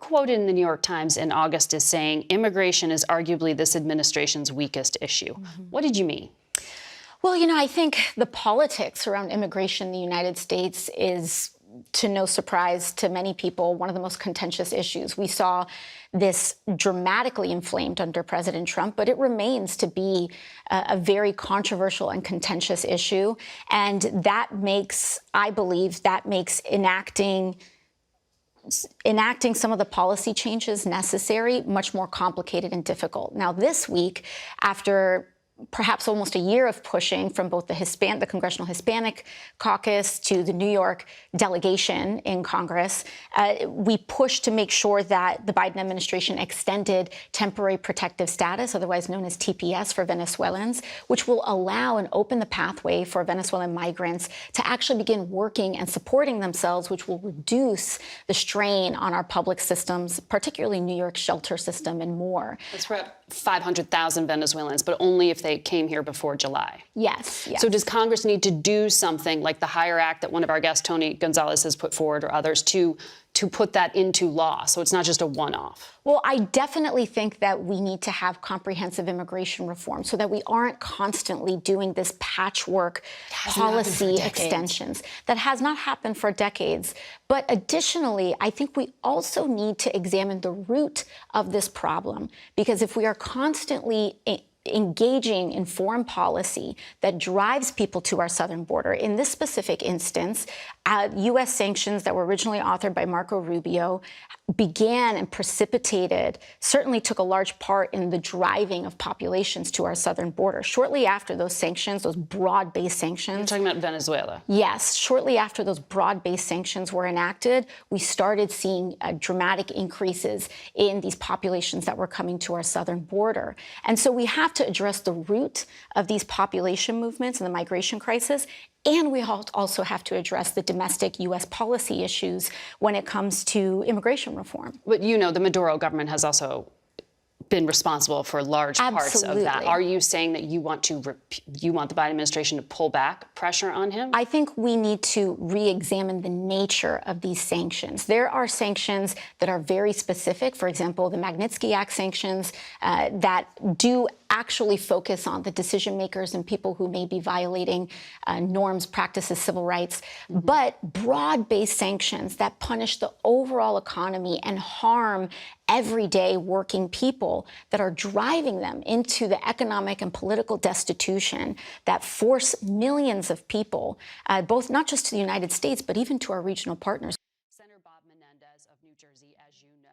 quoted in the New York Times in August as saying immigration is arguably this administration's weakest issue. What did you mean? Well, you know, I think the politics around immigration in the United States is, to no surprise to many people, one of the most contentious issues. We saw this dramatically inflamed under President Trump, but it remains to be a very controversial and contentious issue. And that makes, I believe, enacting some of the policy changes necessary much more complicated and difficult. Now, this week, after perhaps almost a year of pushing from both the Congressional Hispanic Caucus to the New York delegation in Congress, we pushed to make sure that the Biden administration extended temporary protective status, otherwise known as TPS, for Venezuelans, which will allow and open the pathway for Venezuelan migrants to actually begin working and supporting themselves, which will reduce the strain on our public systems, particularly New York's shelter system and more. That's right. 500,000 Venezuelans, but only if they came here before July. Yes, yes. So does Congress need to do something like the HIRE Act that one of our guests, Tony Gonzalez, has put forward, or others, to put that into law so it's not just a one-off? Well, I definitely think that we need to have comprehensive immigration reform so that we aren't constantly doing this patchwork policy extensions. That has not happened for decades. But additionally, I think we also need to examine the root of this problem, because if we are constantly engaging in foreign policy that drives people to our southern border. In this specific instance, U.S. sanctions that were originally authored by Marco Rubio began and precipitated, certainly took a large part in the driving of populations to our southern border. Shortly after those sanctions, those broad-based sanctions— You're talking about Venezuela? Yes. Shortly after those broad-based sanctions were enacted, we started seeing dramatic increases in these populations that were coming to our southern border. And so we have to address the root of these population movements and the migration crisis. And we also have to address the domestic U.S. policy issues when it comes to immigration reform. But, you know, the Maduro government has also been responsible for large parts of that. Are you saying that you want the Biden administration to pull back pressure on him? I think we need to re-examine the nature of these sanctions. There are sanctions that are very specific. For example, the Magnitsky Act sanctions that do actually focus on the decision makers and people who may be violating norms, practices, civil rights. But broad-based sanctions that punish the overall economy and harm everyday working people that are driving them into the economic and political destitution that force millions of people, both not just to the United States, but even to our regional partners. Senator Bob Menendez of New Jersey, as you know.